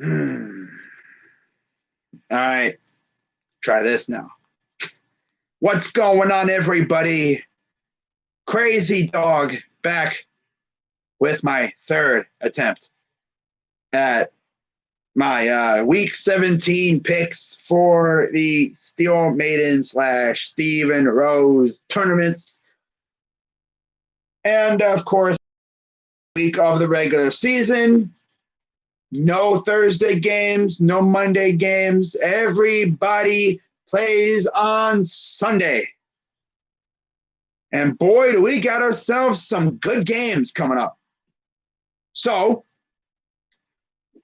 All right, try this now. What's going on, everybody? Crazy Dog back with my third attempt at my Week 17 picks for the Steel Maiden / Steven Rose tournaments. And, of course, week of the regular season. No Thursday games, no Monday games. Everybody plays on Sunday. And boy, do we got ourselves some good games coming up. So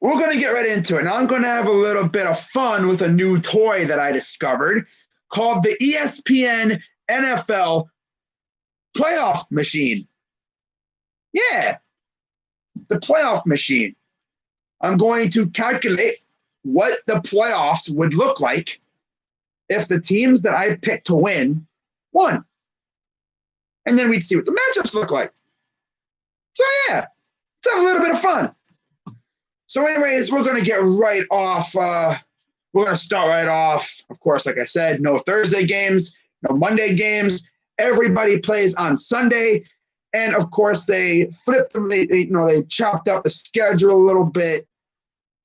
we're going to get right into it. Now I'm going to have a little bit of fun with a new toy that I discovered called the ESPN NFL Playoff Machine. Yeah, the playoff machine. I'm going to calculate what the playoffs would look like if the teams that I picked to win won. And then we'd see what the matchups look like. So yeah, let's have a little bit of fun. So anyways, we're going to get right off. We're going to start right off. Of course, like I said, no Thursday games, no Monday games. Everybody plays on Sunday. And of course, they flipped them. They chopped up the schedule a little bit.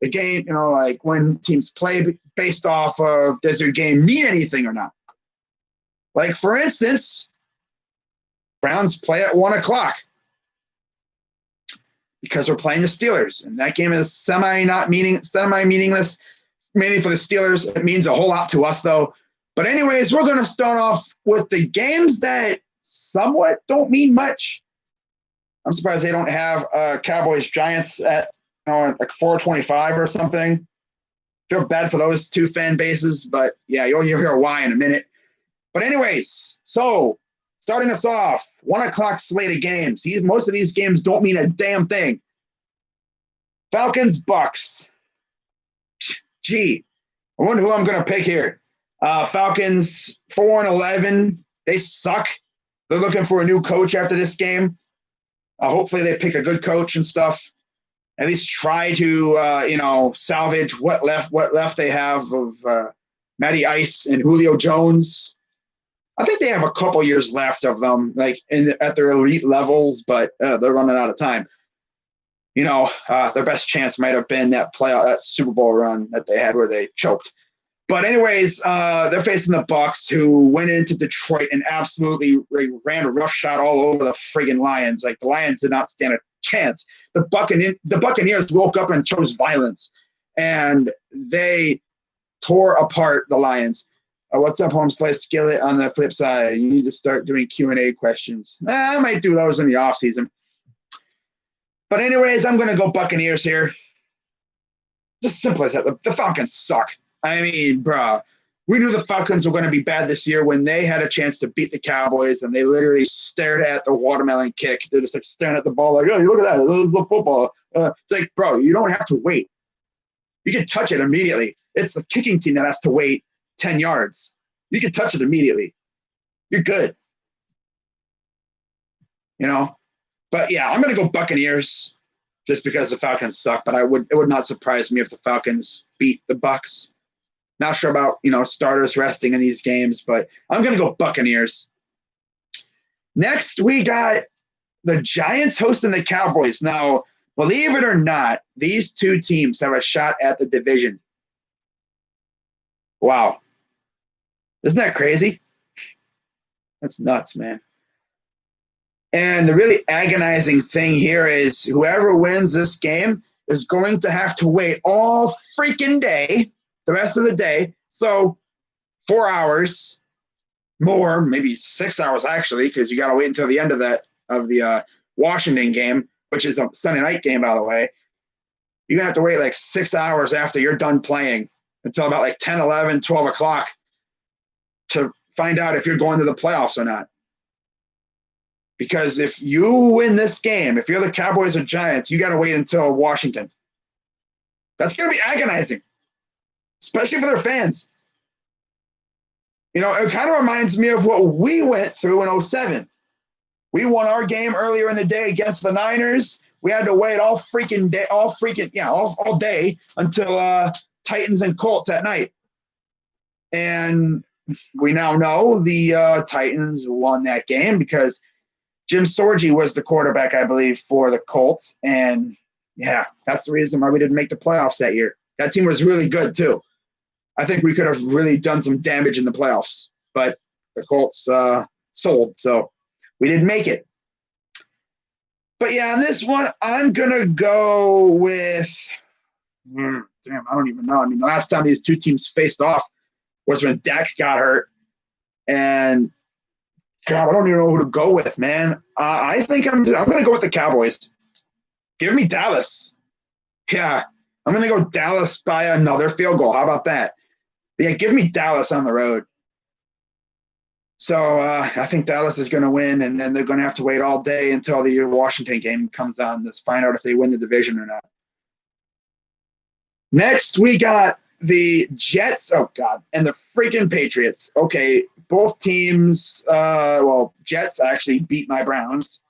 The game, like when teams play based off of does your game mean anything or not. Like for instance, Browns play at 1:00 because we're playing the Steelers, and that game is semi-meaningless. Mainly for the Steelers, it means a whole lot to us though. But anyways, we're going to start off with the games that somewhat don't mean much. I'm surprised they don't have Cowboys Giants at like 425 or something. Feel bad for those two fan bases, but yeah, you'll hear why in a minute. But anyways, so starting us off, 1:00 slate of games. Most of these games don't mean a damn thing. Falcons Bucks. Gee, I wonder who I'm going to pick here. Falcons 4-11. They suck. They're looking for a new coach after this game. Hopefully they pick a good coach and stuff. At least try to, salvage what left they have of Matty Ice and Julio Jones. I think they have a couple years left of them, like at their elite levels, but they're running out of time. Their best chance might have been that Super Bowl run that they had where they choked. But anyways, they're facing the Bucks, who went into Detroit and absolutely ran a roughshod all over the friggin' Lions. Like the Lions did not stand a chance. The Buccaneers woke up and chose violence, and they tore apart the Lions. What's up, Home Slice Skillet? On the flip side, you need to start doing Q&A questions. I might do those in the off season. But anyways, I'm going to go Buccaneers here. Just simple as that. The Falcons suck. I mean, bruh, we knew the Falcons were going to be bad this year when they had a chance to beat the Cowboys, and they literally stared at the watermelon kick. They're just like staring at the ball like, oh, look at that. This is the football. It's like, bro, you don't have to wait. You can touch it immediately. It's the kicking team that has to wait 10 yards. You can touch it immediately. You're good. But yeah, I'm going to go Buccaneers just because the Falcons suck, but it would not surprise me if the Falcons beat the Bucks. Not sure about, starters resting in these games, but I'm going to go Buccaneers. Next, we got the Giants hosting the Cowboys. Now, believe it or not, these two teams have a shot at the division. Wow. Isn't that crazy? That's nuts, man. And the really agonizing thing here is whoever wins this game is going to have to wait all freaking day, the rest of the day. So 4 hours more, maybe 6 hours actually, because you got to wait until the end of the Washington game, which is a Sunday night game, by the way. You're going to have to wait like 6 hours after you're done playing until about like 10, 11, 12 o'clock to find out if you're going to the playoffs or not. Because if you win this game, if you're the Cowboys or Giants, you got to wait until Washington. That's going to be agonizing, especially for their fans. It kind of reminds me of what we went through in 2007. We won our game earlier in the day against the Niners. We had to wait all day until Titans and Colts at night. And we now know the Titans won that game because Jim Sorgi was the quarterback, I believe, for the Colts. And yeah, that's the reason why we didn't make the playoffs that year. That team was really good too. I think we could have really done some damage in the playoffs, but the Colts sold, so we didn't make it. But yeah, on this one, I'm going to go with I don't even know. I mean, the last time these two teams faced off was when Dak got hurt. And God, I don't even know who to go with, man. I think I'm going to go with the Cowboys. Give me Dallas. Yeah, I'm going to go Dallas by another field goal. How about that? But yeah, give me Dallas on the road. So I think Dallas is going to win, and then they're going to have to wait all day until the Washington game comes on to find out if they win the division or not. Next, we got the Jets, and the freaking Patriots. Okay, both teams, Jets actually beat my Browns.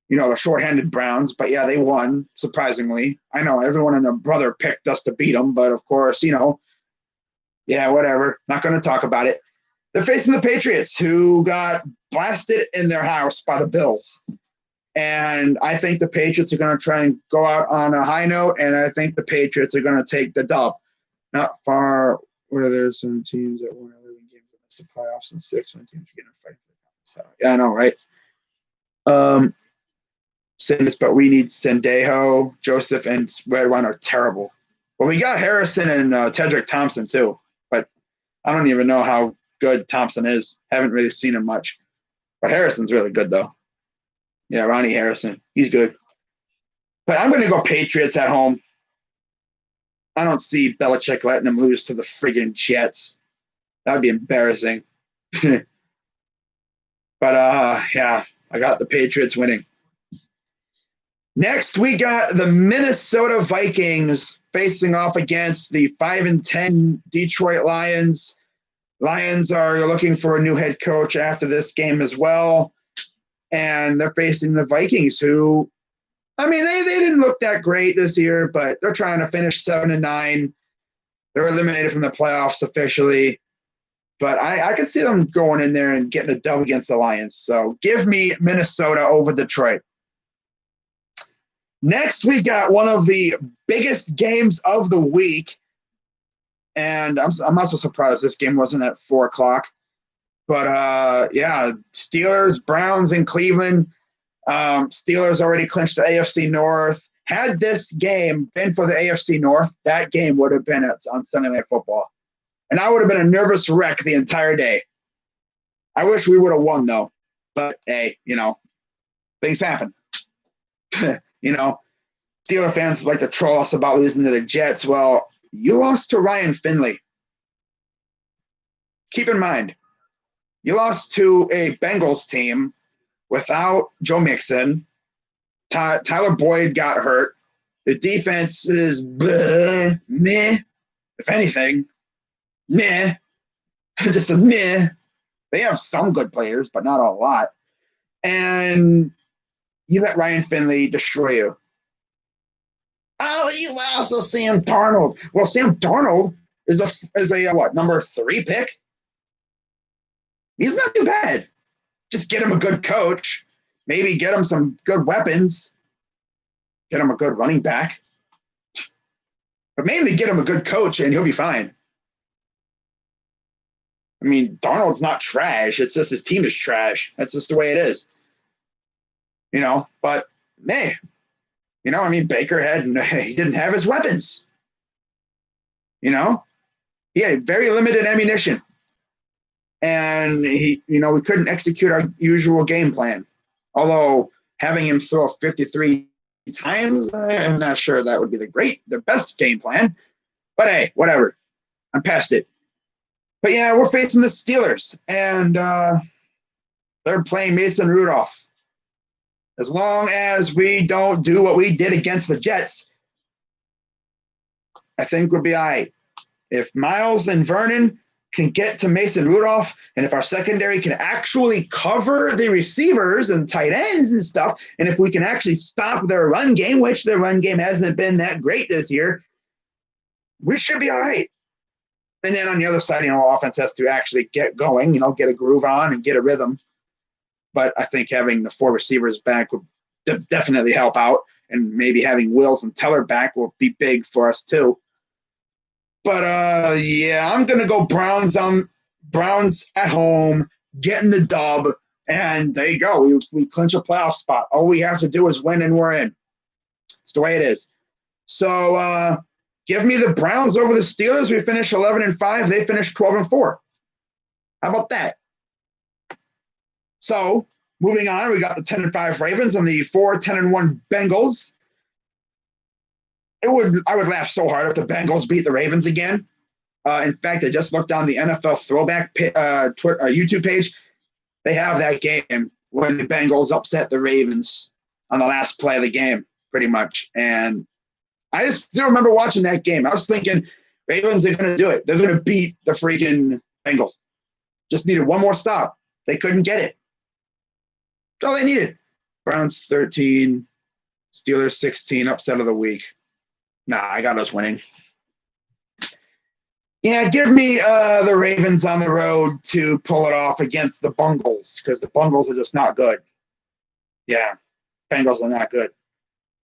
You know, the shorthanded Browns, but yeah, they won, surprisingly. I know everyone and their brother picked us to beat them, but of course, yeah, whatever. Not going to talk about it. They're facing the Patriots, who got blasted in their house by the Bills. And I think the Patriots are going to try and go out on a high note, and I think the Patriots are going to take the dub. Not far where there's some teams that won 11 games in the playoffs and 6 when teams are getting a fight for the conference. Yeah, I know, right? But we need Sendejo, Joseph, and Red One are terrible. Well, we got Harrison and Tedrick Thompson, too. But I don't even know how good Thompson is. Haven't really seen him much. But Harrison's really good, though. Yeah, Ronnie Harrison. He's good. But I'm going to go Patriots at home. I don't see Belichick letting them lose to the friggin' Jets. That would be embarrassing. But, yeah, I got the Patriots winning. Next, we got the Minnesota Vikings facing off against the 5-10 Detroit Lions. Lions are looking for a new head coach after this game as well. And they're facing the Vikings, who, I mean, they didn't look that great this year, but they're trying to finish 7-9. They're eliminated from the playoffs officially. But I could see them going in there and getting a dub against the Lions. So give me Minnesota over Detroit. Next, we got one of the biggest games of the week. And I'm also surprised this game wasn't at 4 o'clock. But, yeah, Steelers, Browns, and Cleveland. Steelers already clinched the AFC North. Had this game been for the AFC North, that game would have been on Sunday Night Football. And I would have been a nervous wreck the entire day. I wish we would have won, though. But, hey, things happen. Steeler fans like to troll us about losing to the Jets. Well, you lost to Ryan Finley. Keep in mind, you lost to a Bengals team without Joe Mixon. Tyler Boyd got hurt. The defense is meh, if anything. Meh. Just a meh. They have some good players, but not a lot. And you let Ryan Finley destroy you. Oh, you lost to Sam Darnold. Well, Sam Darnold is a number 3 pick? He's not too bad. Just get him a good coach. Maybe get him some good weapons. Get him a good running back. But mainly get him a good coach and he'll be fine. I mean, Darnold's not trash. It's just his team is trash. That's just the way it is. But, hey, I mean, Baker he didn't have his weapons. He had very limited ammunition. And we couldn't execute our usual game plan. Although having him throw 53 times, I'm not sure that would be the best game plan. But hey, whatever. I'm past it. But yeah, we're facing the Steelers, and they're playing Mason Rudolph. As long as we don't do what we did against the Jets, I think we'll be all right. If Miles and Vernon can get to Mason Rudolph, and if our secondary can actually cover the receivers and tight ends and stuff, and if we can actually stop their run game, which their run game hasn't been that great this year, we should be all right. And then on the other side, offense has to actually get going, get a groove on and get a rhythm. But I think having the 4 receivers back would definitely help out, and maybe having Wills and Teller back will be big for us too. But I'm gonna go Browns at home, getting the dub, and there you go. We clinch a playoff spot. All we have to do is win, and we're in. It's the way it is. So give me the Browns over the Steelers. We finish 11-5. They finish 12-4. How about that? So moving on, we got the 10-5 Ravens and the 10-1 Bengals. I would laugh so hard if the Bengals beat the Ravens again. In fact, I just looked on the NFL Throwback YouTube page. They have that game when the Bengals upset the Ravens on the last play of the game, pretty much. And I still remember watching that game. I was thinking, Ravens are going to do it. They're going to beat the freaking Bengals. Just needed one more stop. They couldn't get it. That's all they needed. Browns 13, Steelers 16, upset of the week. Nah, I got us winning. Yeah, give me the Ravens on the road to pull it off against the Bungles, because the Bungles are just not good. Yeah, Bengals are not good.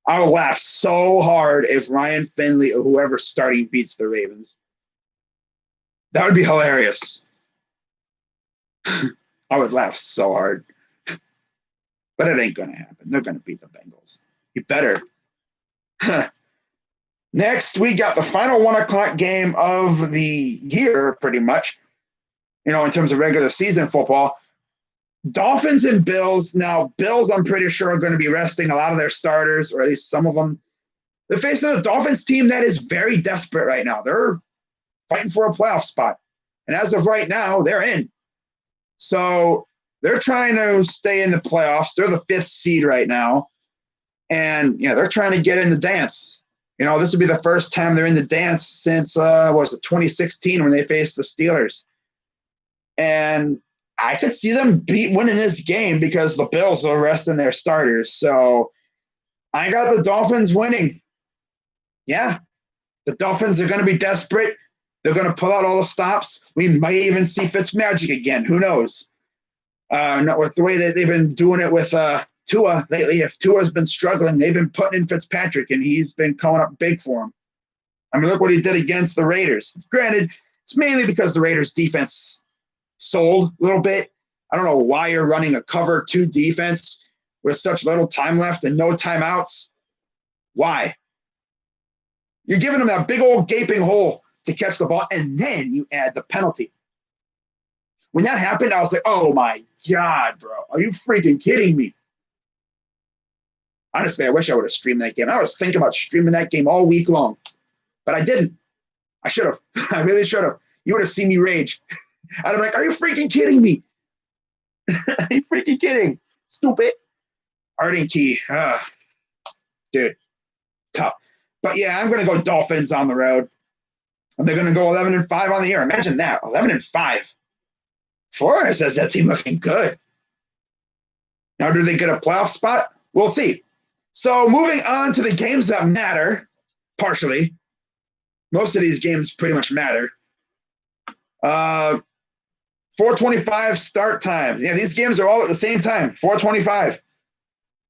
I would laugh so hard if Ryan Finley or whoever's starting beats the Ravens. That would be hilarious. I would laugh so hard. But it ain't going to happen. They're going to beat the Bengals. You better. Next, we got the final 1:00 game of the year, pretty much, in terms of regular season football. Dolphins and Bills. Now, Bills, I'm pretty sure, are going to be resting a lot of their starters, or at least some of them. They're facing a Dolphins team that is very desperate right now. They're fighting for a playoff spot. And as of right now, they're in. So they're trying to stay in the playoffs. They're the 5th seed right now. And, they're trying to get in the dance. This will be the first time they're in the dance since, 2016 when they faced the Steelers. And I could see them winning this game because the Bills are resting their starters. So I got the Dolphins winning. Yeah, the Dolphins are going to be desperate. They're going to pull out all the stops. We might even see Fitzmagic again. Who knows? Not with the way that they've been doing it with Tua lately. If Tua's been struggling, they've been putting in Fitzpatrick, and he's been coming up big for him. I mean, look what he did against the Raiders. Granted, it's mainly because the Raiders' defense sold a little bit. I don't know why you're running a cover 2 defense with such little time left and no timeouts. Why? You're giving them that big old gaping hole to catch the ball, and then you add the penalty. When that happened, I was like, oh, my God, bro. Are you freaking kidding me? Honestly, I wish I would have streamed that game. I was thinking about streaming that game all week long, but I didn't. I should have. I really should have. You would have seen me rage. I'd be like, are you freaking kidding me? Are you freaking kidding? Stupid. Arden Key. Dude, tough. But, yeah, I'm going to go Dolphins on the road. And they're going to go 11-5 on the year. Imagine that, 11-5. Flores has that team looking good. Now, do they get a playoff spot? We'll see. So moving on to the games that matter, partially. Most of these games pretty much matter. 4:25 start time. Yeah, these games are all at the same time, 4:25.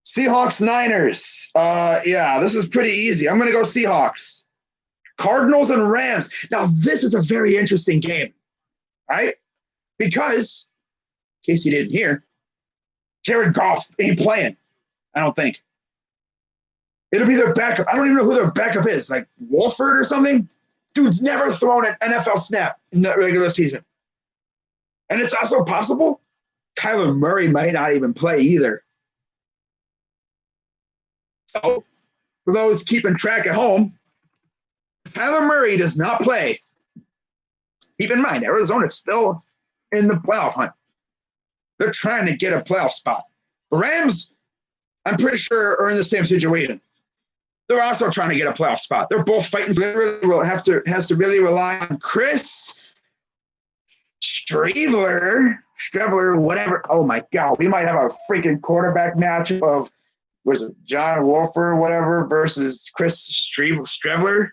Seahawks, Niners. This is pretty easy. I'm going to go Seahawks. Cardinals and Rams. Now, this is a very interesting game, right? Because, in case you didn't hear, Jared Goff ain't playing, I don't think. It'll be their backup. I don't even know who their backup is, like Wolford or something. Dude's never thrown an NFL snap in the regular season. And it's also possible Kyler Murray might not even play either. So, for those keeping track at home, Kyler Murray does not play. Keep in mind, Arizona's still in the playoff hunt. They're trying to get a playoff spot. The Rams, I'm pretty sure, are in the same situation. They're also trying to get a playoff spot. They're both fighting. Has to really rely on Chris Strevler, whatever. Oh my God, we might have a freaking quarterback matchup of was it John Wolfer, whatever, versus Chris Strevler.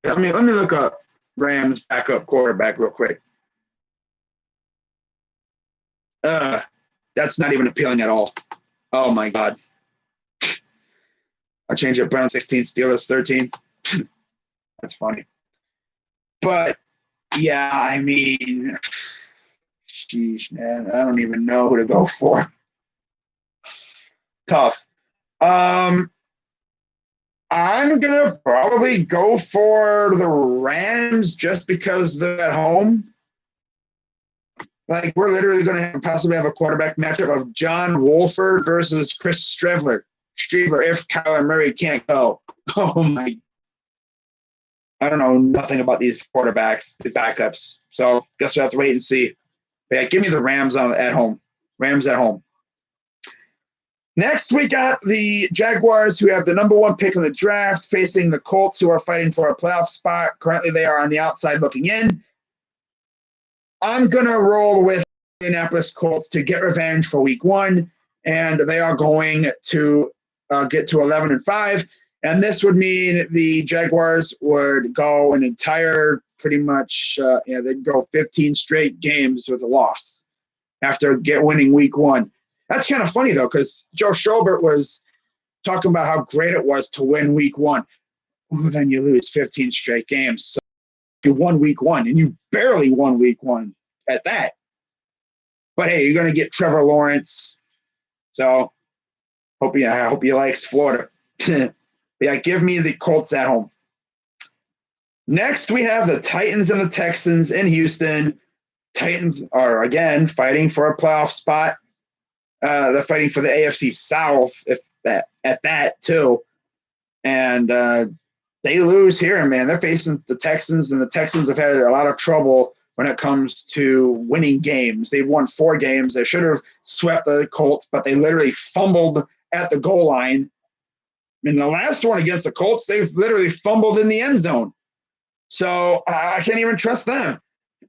Let me look up Rams backup quarterback real quick. That's not even appealing at all. Oh my God. I'll change it. Brown 16, Steelers 13. That's funny. But yeah, I mean, sheesh, man. I don't even know who to go for. Tough. I'm gonna probably go for the Rams just because they're at home. Like, we're literally gonna possibly have a quarterback matchup of John Wolford versus Chris Strevler if Kyler Murray can't go. Oh my! I don't know nothing about these quarterbacks, the backups. So guess we'll have to wait and see. But yeah, give me the Rams at home. Rams at home. Next, we got the Jaguars, who have the number 1 pick in the draft, facing the Colts, who are fighting for a playoff spot. Currently, they are on the outside looking in. I'm going to roll with Indianapolis Colts to get revenge for week 1, and they are going to get to 11-5. And this would mean the Jaguars would go an entire pretty much, they'd go 15 straight games with a loss after winning week 1. That's kind of funny, though, because Joe Schobert was talking about how great it was to win week 1. Well, then you lose 15 straight games. So you won week 1, and you barely won week 1 at that. But, hey, you're going to get Trevor Lawrence. So I hope he likes Florida. Yeah, give me the Colts at home. Next, we have the Titans and the Texans in Houston. Titans are, again, fighting for a playoff spot. They're fighting for the AFC South at that too. And they lose here, man. They're facing the Texans, and the Texans have had a lot of trouble when it comes to winning games. They've won 4 games. They should have swept the Colts, but they literally fumbled at the goal line. In the last one against the Colts, they've literally fumbled in the end zone. So I can't even trust them.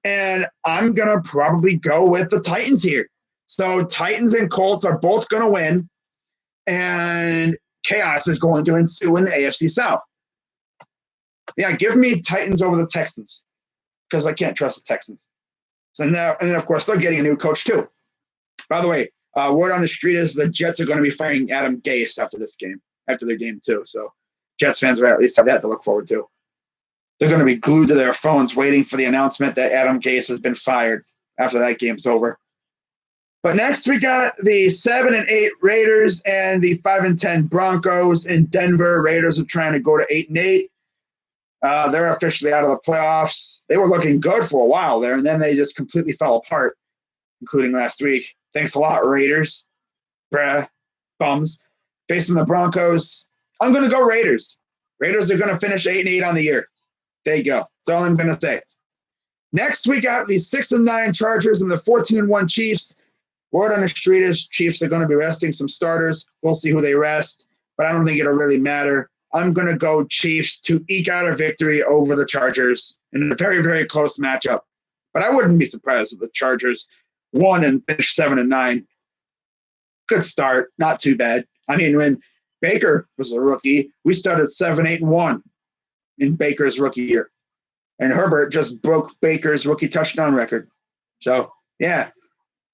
And I'm going to probably go with the Titans here. So Titans and Colts are both going to win, and chaos is going to ensue in the AFC South. Yeah, give me Titans over the Texans because I can't trust the Texans. So now, and then, of course, they're getting a new coach too. By the way, word on the street is the Jets are going to be firing Adam Gase after their game too. So Jets fans will at least have that to look forward to. They're going to be glued to their phones waiting for the announcement that Adam Gase has been fired after that game's over. But next we got the 7-8 Raiders and the 5-10 Broncos in Denver. Raiders are trying to go to 8-8. They're officially out of the playoffs. They were looking good for a while there, and then they just completely fell apart, including last week. Thanks a lot, Raiders. Bums. Facing the Broncos, I'm going to go Raiders. Raiders are going to finish 8-8 on the year. There you go. That's all I'm going to say. Next, we got the 6-9 Chargers and the 14-1 Chiefs. Word on the street is Chiefs are going to be resting some starters. We'll see who they rest, but I don't think it'll really matter. I'm going to go Chiefs to eke out a victory over the Chargers in a very, very close matchup. But I wouldn't be surprised if the Chargers won and finished 7-9. Good start. Not too bad. I mean, when Baker was a rookie, we started 7-8-1 in Baker's rookie year. And Herbert just broke Baker's rookie touchdown record. So, yeah,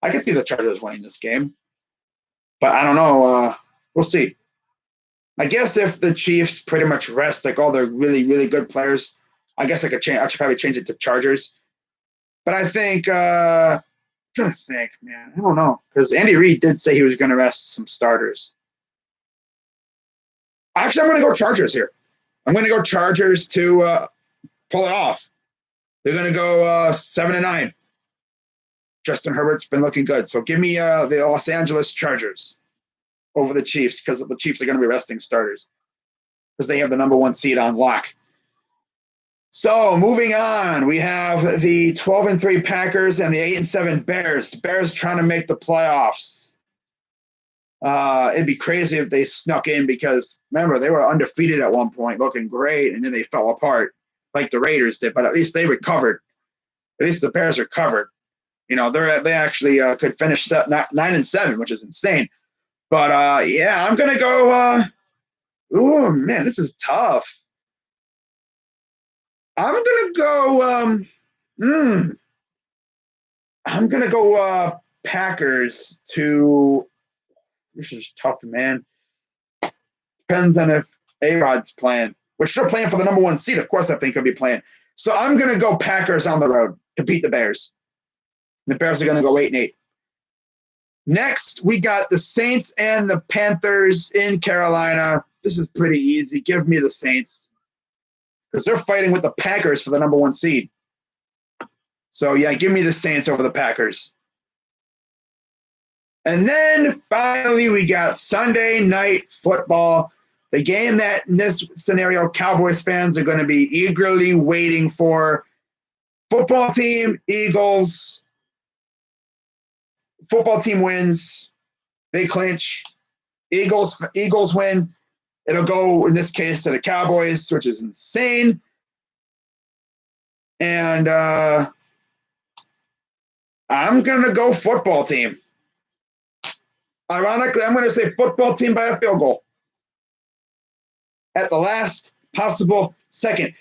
I could see the Chargers winning this game. But I don't know. We'll see. I guess if the Chiefs pretty much rest like all their really, really good players, I guess I should probably change it to Chargers. But I think I'm trying to think, man. I don't know. Because Andy Reid did say he was going to rest some starters. Actually, I'm going to go Chargers here. I'm going to go Chargers to pull it off. They're going to go 7-9. Justin Herbert's been looking good. So give me the Los Angeles Chargers over the Chiefs because the Chiefs are going to be resting starters because they have the number 1 seed on lock. So moving on, we have the 12-3 Packers and the 8-7 Bears. The Bears trying to make the playoffs. It'd be crazy if they snuck in because, remember, they were undefeated at one point, looking great, and then they fell apart. like the Raiders did, but at least they recovered. At least the Bears recovered. You know, they actually could finish 9-7, which is insane. But yeah, I'm gonna go. Oh man, this is tough. I'm gonna go. I'm gonna go Packers to. This is tough, man. Depends on if A-Rod's playing, which they're playing for the number 1 seed. Of course, I think they'll be playing. So I'm gonna go Packers on the road to beat the Bears. The Bears are gonna go 8-8. Next, we got the Saints and the Panthers in Carolina. This is pretty easy. Give me the Saints because they're fighting with the Packers for the number 1 seed. So yeah, give me the Saints over the Packers. And then finally, we got Sunday Night Football, the game that in this scenario, Cowboys fans are going to be eagerly waiting for. Football team, Eagles. Football team wins. They clinch. Eagles win. It'll go, in this case, to the Cowboys, which is insane. And I'm going to go football team. Ironically, I'm going to say football team by a field goal at the last possible second,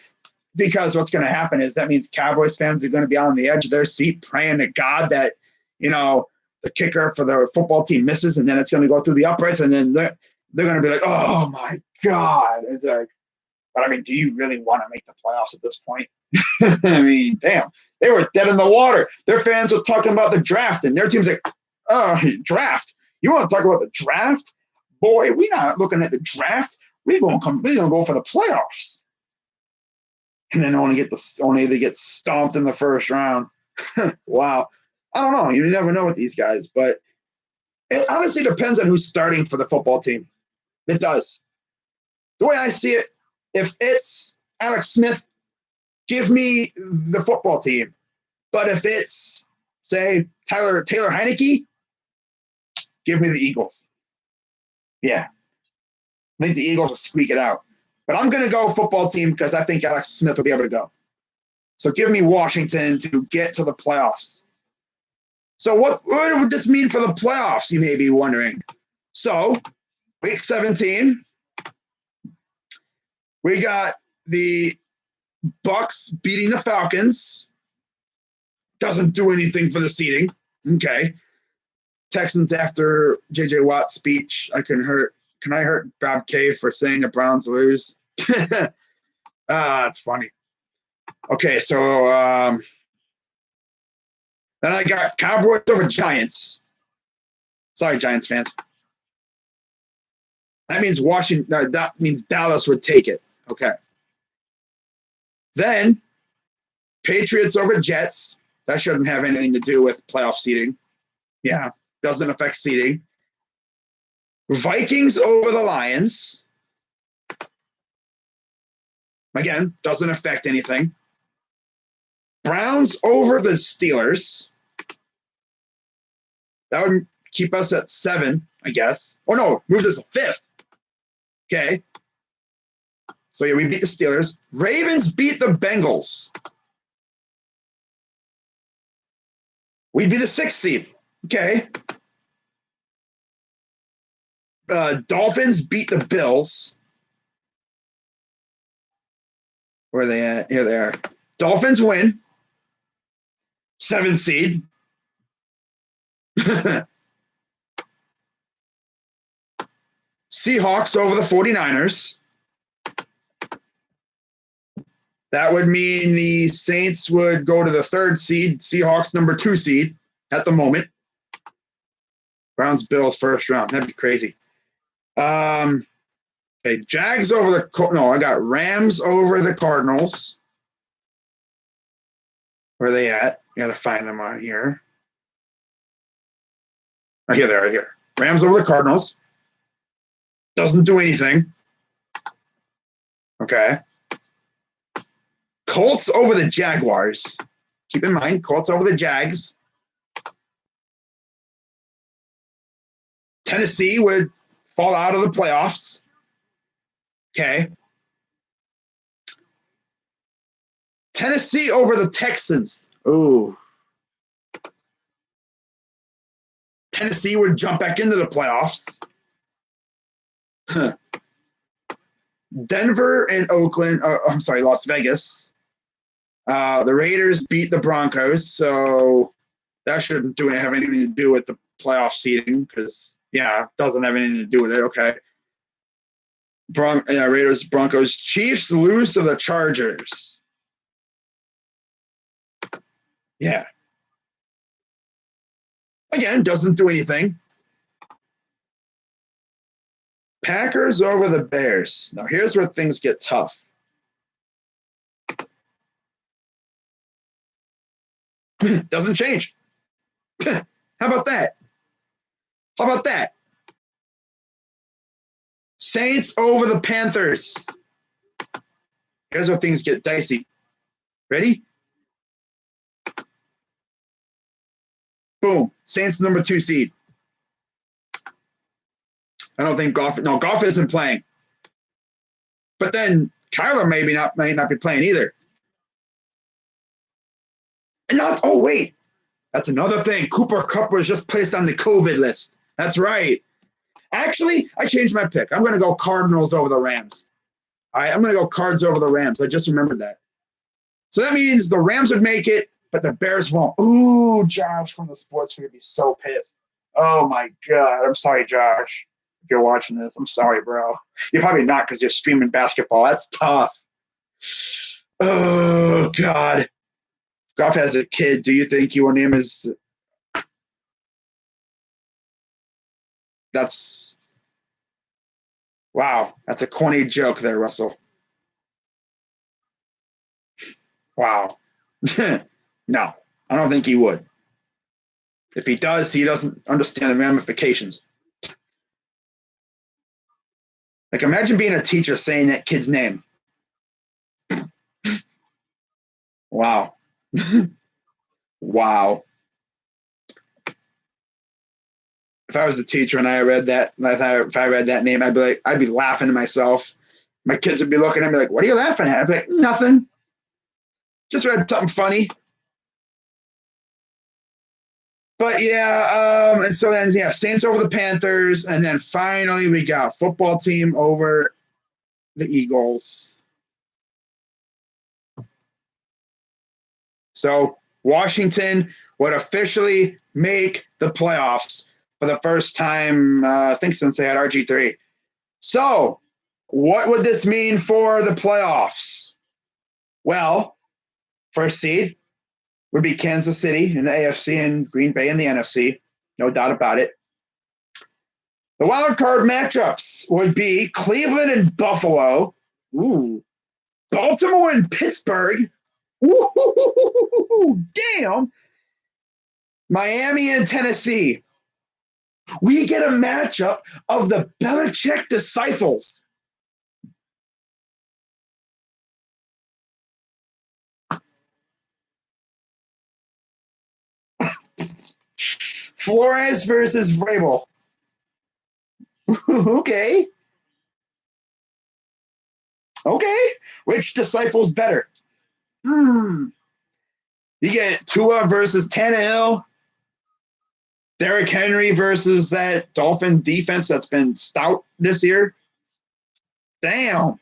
because what's going to happen is that means Cowboys fans are going to be on the edge of their seat praying to God that, you know, the kicker for the football team misses, and then it's going to go through the uprights, and then they're going to be like, oh, my God. It's like, but, I mean, do you really want to make the playoffs at this point? I mean, damn. They were dead in the water. Their fans were talking about the draft, and their team's like, oh, draft. You want to talk about the draft? Boy, we're not looking at the draft. We're gonna go for the playoffs. And then only they get stomped in the first round. Wow. I don't know. You never know with these guys, but it honestly depends on who's starting for the football team. It does. The way I see it, if it's Alex Smith, give me the football team. But if it's, say, Taylor Heineke, give me the Eagles. Yeah. I think the Eagles will squeak it out. But I'm going to go football team because I think Alex Smith will be able to go. So give me Washington to get to the playoffs. So what would this mean for the playoffs, you may be wondering? So week 17, we got the Bucks beating the Falcons. Doesn't do anything for the seeding. Okay. Texans after J.J. Watt's speech, Can I hurt Bob K for saying the Browns lose? That's funny. Okay, so then I got Cowboys over Giants. Sorry, Giants fans. That means that means Dallas would take it. Okay. Then Patriots over Jets. That shouldn't have anything to do with playoff seeding. Yeah, doesn't affect seeding. Vikings over the Lions. Again, doesn't affect anything. Browns over the Steelers. That would keep us at 7, I guess. Oh, no, moves us to 5th. Okay. So, yeah, we beat the Steelers. Ravens beat the Bengals. We'd be the 6th seed. Okay. Dolphins beat the Bills. Where are they at? Here they are. Dolphins win. 7th seed. Seahawks over the 49ers. That would mean the Saints would go to the 3rd seed. Seahawks number 2 seed at the moment. Browns, Bills, 1st round. That'd be crazy. Okay, Jags over I got Rams over the Cardinals. Where are they at? You gotta find them on here. Oh, here they are, here. Rams over the Cardinals. Doesn't do anything. Okay. Colts over the Jaguars. Keep in mind, Colts over the Jags. Tennessee would fall out of the playoffs. Okay. Tennessee over the Texans. Ooh. Tennessee would jump back into the playoffs. Denver and Oakland. I'm sorry, Las Vegas. The Raiders beat the Broncos, so that shouldn't have anything to do with the playoff seeding because, yeah, it doesn't have anything to do with it. Okay. Raiders, Broncos. Chiefs lose to the Chargers. Yeah. Again, doesn't do anything. Packers over the Bears. Now, here's where things get tough. Doesn't change. How about that? How about that? Saints over the Panthers. Here's where things get dicey. Ready? Boom. Saints number 2 seed. I don't think Goff isn't playing. But then Kyler might not be playing either. Wait. That's another thing. Cooper Kupp was just placed on the COVID list. That's right. Actually, I changed my pick. I'm going to go Cardinals over the Rams. All right, I'm going to go Cards over the Rams. I just remembered that. So that means the Rams would make it, but the Bears won't. Ooh, Josh from the Sports Feed would be so pissed. Oh, my God. I'm sorry, Josh. If you're watching this, I'm sorry, bro. You're probably not because you're streaming basketball. That's tough. Oh, God. Goff has a kid. Do you think you will name his... That's... Wow. That's a corny joke there, Russell. Wow. No, I don't think he would. If he does, he doesn't understand the ramifications. Like, imagine being a teacher saying that kid's name. Wow. Wow. If I was a teacher and I read that, if I read that name, I'd be laughing to myself. My kids would be looking at me like, "What are you laughing at?" I'd be like, "Nothing. Just read something funny." But yeah, and so then Saints over the Panthers, and then finally we got football team over the Eagles. So Washington would officially make the playoffs for the first time, I think, since they had RG3. So what would this mean for the playoffs? Well, first seed would be Kansas City in the AFC and Green Bay in the NFC. No doubt about it. The wild card matchups would be Cleveland and Buffalo. Ooh. Baltimore and Pittsburgh. Ooh, damn. Miami and Tennessee. We get a matchup of the Belichick disciples. Flores versus Vrabel. Okay. Which disciple's better? You get Tua versus Tannehill. Derrick Henry versus that Dolphin defense that's been stout this year. Damn.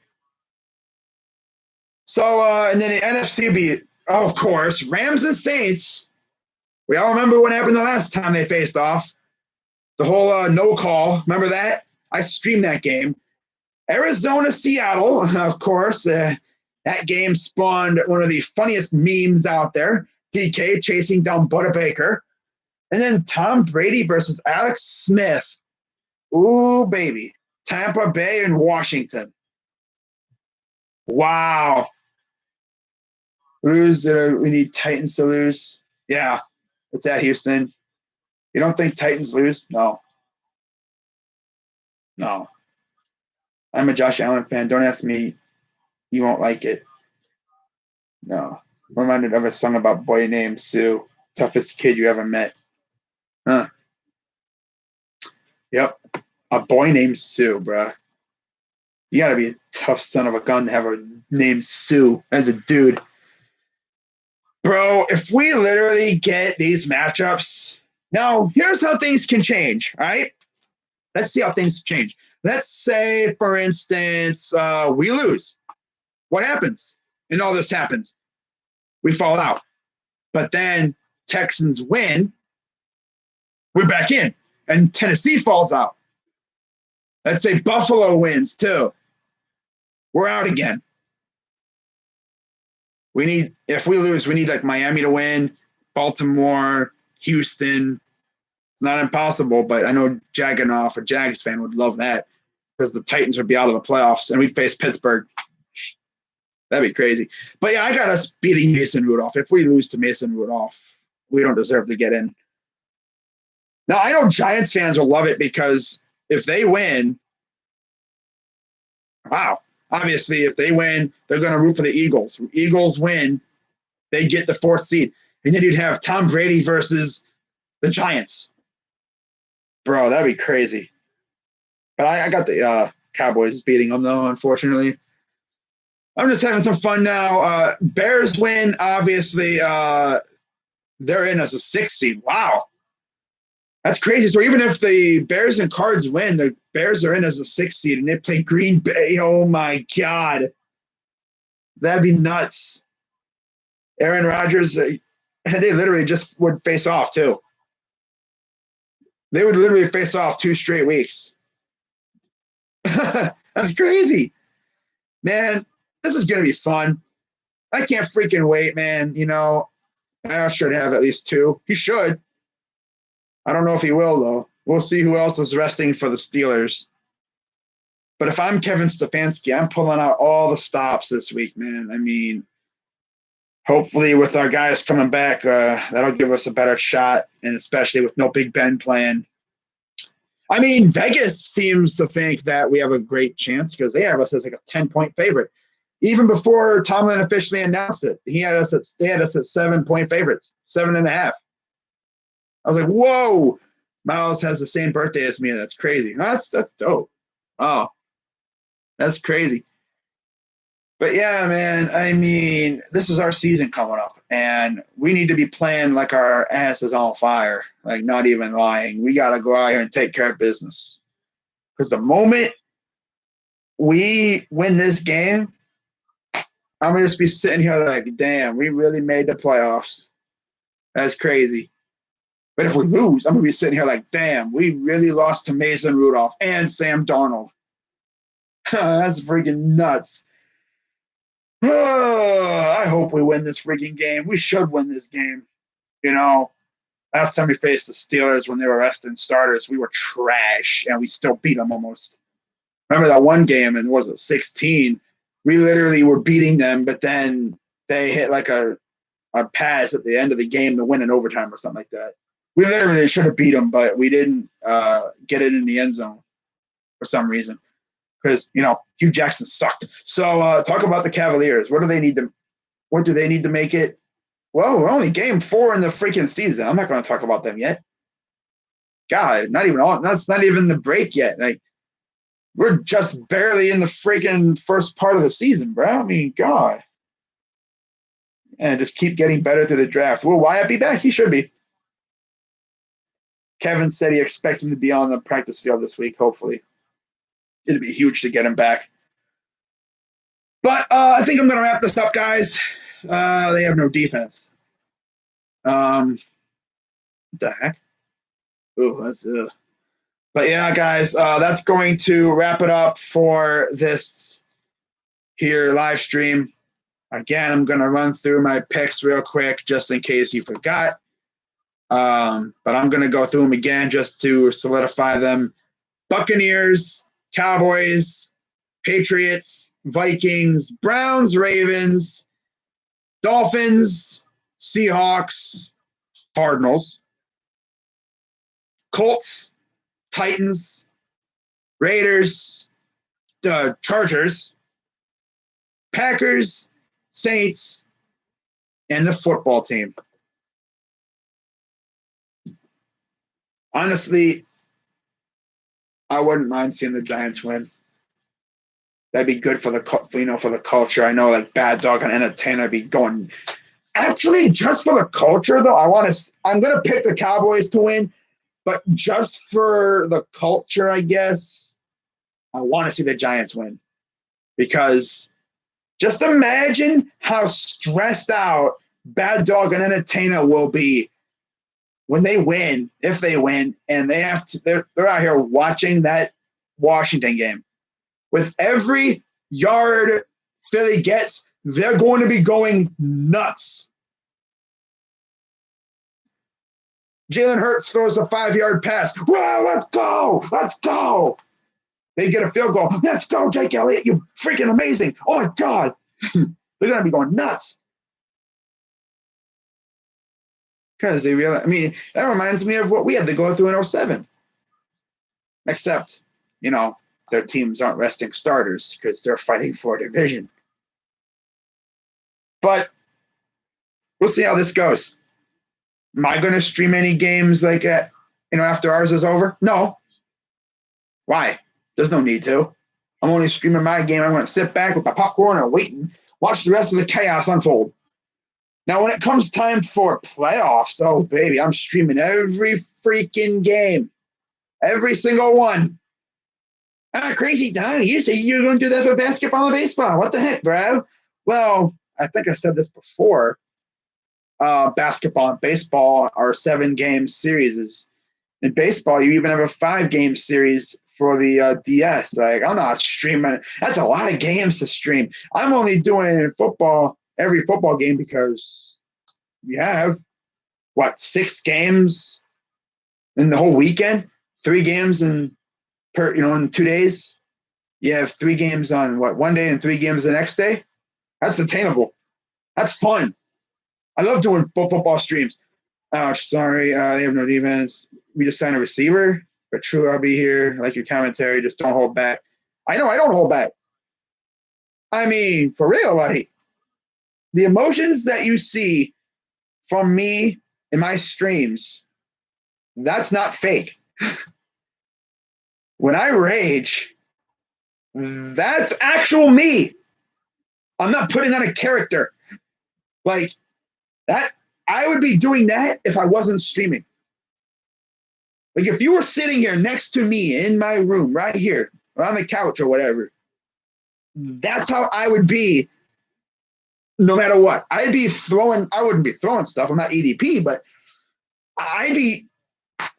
So, and then the NFC be, of course, Rams and Saints. We all remember what happened the last time they faced off. The whole no call. Remember that? I streamed that game. Arizona, Seattle, of course. That game spawned one of the funniest memes out there. DK chasing down Butter Baker. And then Tom Brady versus Alex Smith. Ooh, baby. Tampa Bay and Washington. Wow. We need Titans to lose. Yeah, it's at Houston. You don't think Titans lose? No. I'm a Josh Allen fan. Don't ask me. You won't like it. No. I'm reminded of a song about boy named Sue. Toughest kid you ever met. Huh. Yep. A boy named Sue, bruh. You gotta be a tough son of a gun to have a named Sue as a dude. Bro, if we literally get these matchups, now here's how things can change, all right? Let's see how things change. Let's say, for instance, we lose. What happens? And all this happens. We fall out. But then Texans win. We're back in. And Tennessee falls out. Let's say Buffalo wins too. We're out again. If we lose, we need like Miami to win, Baltimore, Houston. It's not impossible, but I know Jagonoff, a Jags fan, would love that because the Titans would be out of the playoffs and we'd face Pittsburgh. That'd be crazy. But yeah, I got us beating Mason Rudolph. If we lose to Mason Rudolph, we don't deserve to get in. Now, I know Giants fans will love it because if they win, wow. Obviously, if they win, they're going to root for the Eagles. Eagles win, they get the 4th seed. And then you'd have Tom Brady versus the Giants. Bro, that'd be crazy. But I got the Cowboys beating them, though, unfortunately. I'm just having some fun now. Bears win, obviously. They're in as a 6th seed. Wow. That's crazy. So even if the Bears and Cards win, the Bears are in as a 6th seed, and they play Green Bay. Oh, my God. That'd be nuts. Aaron Rodgers, they literally just would face off, too. They would literally face off 2 straight weeks. That's crazy. Man, this is going to be fun. I can't freaking wait, man. You know, I should have at least 2. He should. I don't know if he will, though. We'll see who else is resting for the Steelers. But if I'm Kevin Stefanski, I'm pulling out all the stops this week, man. I mean, hopefully with our guys coming back, that'll give us a better shot, and especially with no Big Ben playing. I mean, Vegas seems to think that we have a great chance because they have us as like a 10-point favorite. Even before Tomlin officially announced it, they had us at 7-point favorites, 7.5. I was like, whoa, Miles has the same birthday as me. That's crazy. That's dope. Oh, that's crazy. But yeah, man, I mean, this is our season coming up, and we need to be playing like our ass is on fire, like not even lying. We got to go out here and take care of business. Because the moment we win this game, I'm going to just be sitting here like, damn, we really made the playoffs. That's crazy. But if we lose, I'm going to be sitting here like, damn, we really lost to Mason Rudolph and Sam Darnold. That's freaking nuts. I hope we win this freaking game. We should win this game. You know, last time we faced the Steelers when they were resting starters, we were trash, and we still beat them almost. Remember that one game, and was it 16? We literally were beating them, but then they hit like a pass at the end of the game to win in overtime or something like that. We literally should have beat them, but we didn't get it in the end zone for some reason. Because, you know, Hugh Jackson sucked. So talk about the Cavaliers. What do they need to make it? Well, we're only game 4 in the freaking season. I'm not going to talk about them yet. God, that's not even the break yet. Like, we're just barely in the freaking first part of the season, bro. I mean, God. And just keep getting better through the draft. Will Wyatt be back? He should be. Kevin said he expects him to be on the practice field this week, hopefully. It'd be huge to get him back. But I think I'm going to wrap this up, guys. They have no defense. What the heck? Oh, that's But yeah, guys, that's going to wrap it up for this here live stream. Again, I'm going to run through my picks real quick just in case you forgot. But I'm going to go through them again just to solidify them. Buccaneers, Cowboys, Patriots, Vikings, Browns, Ravens, Dolphins, Seahawks, Cardinals, Colts, Titans, Raiders, Chargers, Packers, Saints, and the football team. Honestly, I wouldn't mind seeing the Giants win. That'd be good for the culture. I know, like Bad Dog and Entertainer be going Actually, just for the culture, though, I'm gonna pick the Cowboys to win, but just for the culture, I guess I want to see the Giants win because just imagine how stressed out Bad Dog and Entertainer will be when they win, if they win, and they're out here watching that Washington game. With every yard Philly gets, they're going to be going nuts. Jalen Hurts throws a 5-yard pass. Well, let's go. Let's go. They get a field goal. Let's go, Jake Elliott. You're freaking amazing. Oh, my God. They're going to be going nuts. Because they realize, I mean, that reminds me of what we had to go through in 07. Except, their teams aren't resting starters because they're fighting for a division. But we'll see how this goes. Am I going to stream any games like after ours is over? No. Why? There's no need to. I'm only streaming my game. I'm going to sit back with my popcorn and wait and watch the rest of the chaos unfold. Now, when it comes time for playoffs, oh, baby, I'm streaming every freaking game. Every single one. Crazy, Don. You say you're going to do that for basketball and baseball. What the heck, bro? Well, I think I said this before. Basketball and baseball are 7-game series. In baseball, you even have a 5-game series for the DS. Like, I'm not streaming. That's a lot of games to stream. I'm only doing every football game because we have, 6 games in the whole weekend? 3 games in 2 days? You have 3 games on, one day and 3 games the next day? That's attainable. That's fun. I love doing football streams. Sorry, they have no defense. We just signed a receiver. But true, I'll be here. I like your commentary. Just don't hold back. I know I don't hold back. I mean, for real, like, the emotions that you see from me in my streams, that's not fake. When I rage, that's actual me. I'm not putting on a character. Like, that, I would be doing that if I wasn't streaming. Like, if you were sitting here next to me in my room right here or on the couch or whatever, that's how I would be no matter what. I wouldn't be throwing stuff. I'm not EDP, but I'd be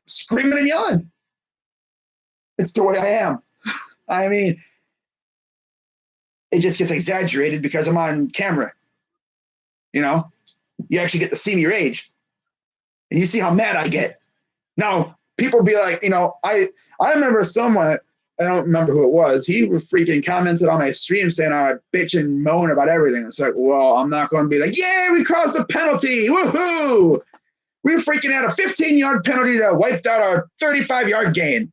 screaming and yelling. It's the way I am. I mean, it just gets exaggerated because I'm on camera. You actually get to see me rage. And you see how mad I get. Now, people be like, I remember someone, I don't remember who it was, he freaking commented on my stream saying I would bitch and moan about everything. It's like, well, I'm not going to be like, yeah, we caused a penalty. Woohoo! We freaking had a 15-yard penalty that wiped out our 35-yard gain.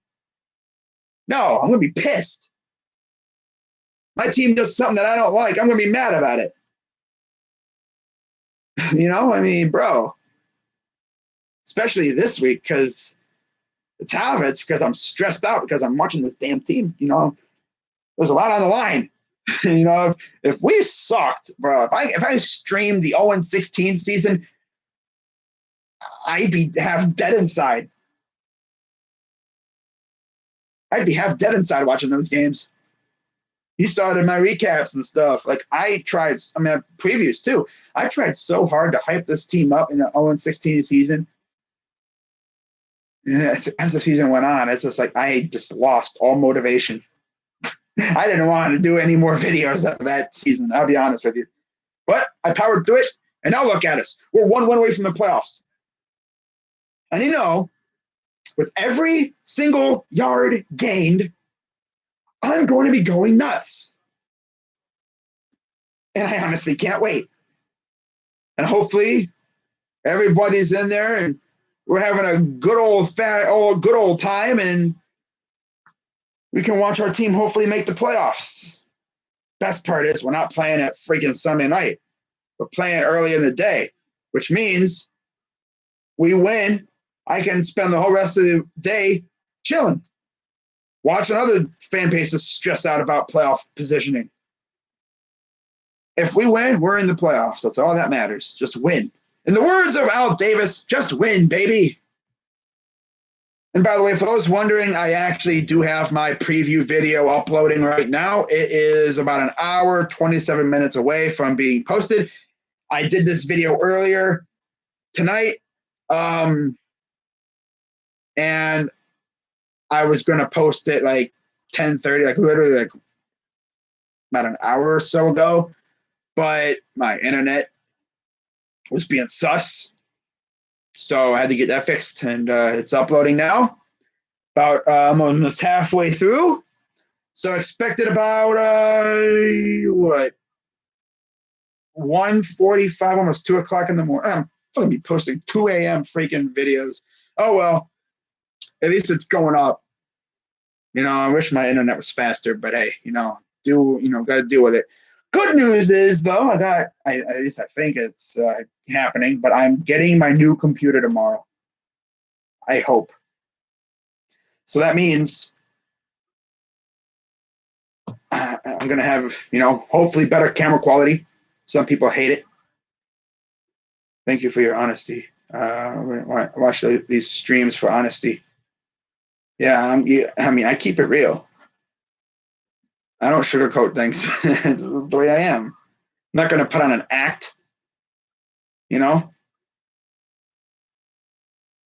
No, I'm going to be pissed. My team does something that I don't like. I'm going to be mad about it. I mean, bro, especially this week because it's half it's because I'm stressed out because I'm watching this damn team. There's a lot on the line. If we sucked, bro, if I streamed the 0-16 season, I'd be half dead inside. I'd be half dead inside watching those games. You saw it in my recaps and stuff. Like, previews too. I tried so hard to hype this team up in the 0-16 season. And as the season went on, it's just like I just lost all motivation. I didn't want to do any more videos after that season. I'll be honest with you. But I powered through it, and now look at us. We're 1 win away from the playoffs. And with every single yard gained, I'm going to be going nuts. And I honestly can't wait. And hopefully everybody's in there and we're having a good old time, and we can watch our team hopefully make the playoffs. Best part is we're not playing at freaking Sunday night. We're playing early in the day, which means we win. I can spend the whole rest of the day chilling, watching other fan bases stress out about playoff positioning. If we win, we're in the playoffs. That's all that matters. Just win. In the words of Al Davis, just win, baby. And by the way, for those wondering, I actually do have my preview video uploading right now. It is about an hour, 27 minutes away from being posted. I did this video earlier tonight, and I was going to post it like 10:30, like literally like about an hour or so ago, but my internet was being sus. So I had to get that fixed, and it's uploading now. About almost halfway through. So expected about 1:45, almost 2 o'clock in the morning. I'm going to be posting 2 a.m. freaking videos. Oh well, at least it's going up. I wish my internet was faster, but hey, got to deal with it. Good news is though, at least I think it's happening, but I'm getting my new computer tomorrow. I hope. So that means I'm going to have, hopefully better camera quality. Some people hate it. Thank you for your honesty. Watch these streams for honesty. Yeah, I keep it real. I don't sugarcoat things. This is the way I am. I'm not going to put on an act,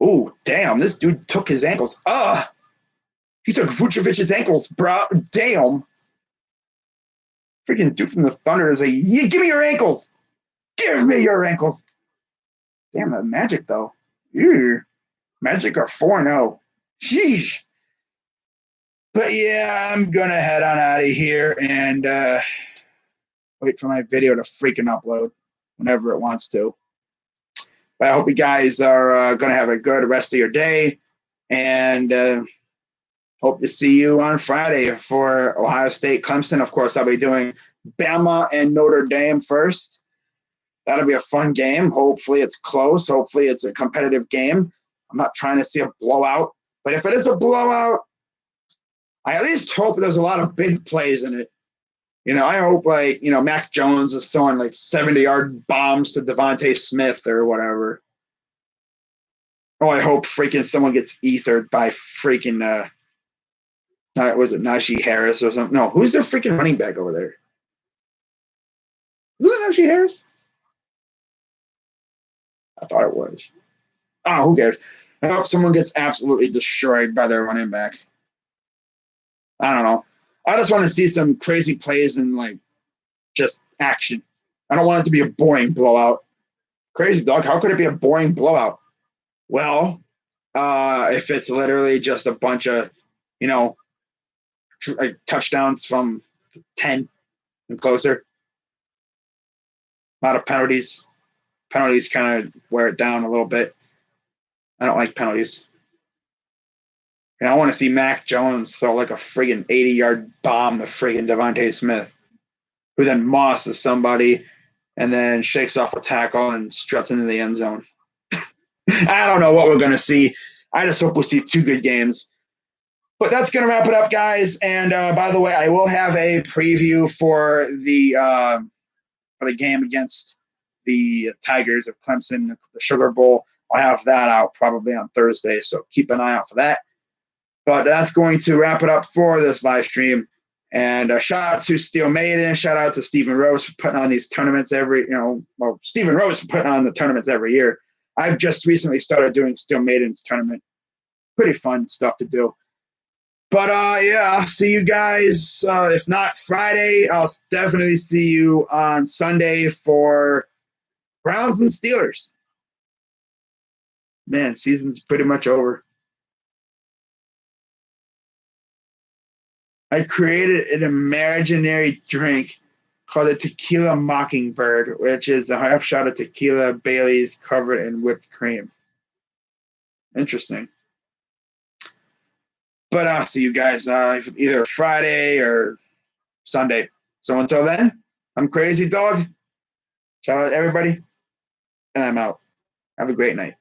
Oh, damn, this dude took his ankles. He took Vucevic's ankles, bro. Damn. Freaking dude from the Thunder is like, yeah, give me your ankles. Give me your ankles. Damn, that Magic, though. Ew. Magic are 4-0. Sheesh. But yeah, I'm going to head on out of here and wait for my video to freaking upload whenever it wants to. But I hope you guys are going to have a good rest of your day. And hope to see you on Friday for Ohio State Clemson. Of course, I'll be doing Bama and Notre Dame first. That'll be a fun game. Hopefully it's close. Hopefully it's a competitive game. I'm not trying to see a blowout. But if it is a blowout, I at least hope there's a lot of big plays in it. I hope Mac Jones is throwing like 70-yard bombs to Devontae Smith or whatever. Oh, I hope freaking someone gets ethered by freaking was it Najee Harris or something? No, who's their freaking running back over there? Is it Najee Harris? I thought it was. Oh, who cares? I hope someone gets absolutely destroyed by their running back. I don't know. I just want to see some crazy plays and just action. I don't want it to be a boring blowout. Crazy dog. How could it be a boring blowout? Well, if it's literally just a bunch of, touchdowns from 10 and closer. A lot of penalties. Penalties kind of wear it down a little bit. I don't like penalties. And I want to see Mac Jones throw like a friggin' 80-yard bomb to friggin' Devontae Smith, who then mosses somebody and then shakes off a tackle and struts into the end zone. I don't know what we're going to see. I just hope we see 2 good games. But that's going to wrap it up, guys. And by the way, I will have a preview for the game against the Tigers of Clemson, the Sugar Bowl. I'll have that out probably on Thursday, so keep an eye out for that. But that's going to wrap it up for this live stream. And shout out to Steel Maiden. Shout out to Stephen Rose for putting on these tournaments Stephen Rose for putting on the tournaments every year. I've just recently started doing Steel Maiden's tournament. Pretty fun stuff to do. But yeah, I'll see you guys. If not Friday, I'll definitely see you on Sunday for Browns and Steelers. Man, season's pretty much over. I created an imaginary drink called a Tequila Mockingbird, which is a half shot of tequila Bailey's covered in whipped cream. Interesting. But I'll see you guys either Friday or Sunday. So until then, I'm Crazy Dog. Shout out to everybody, and I'm out. Have a great night.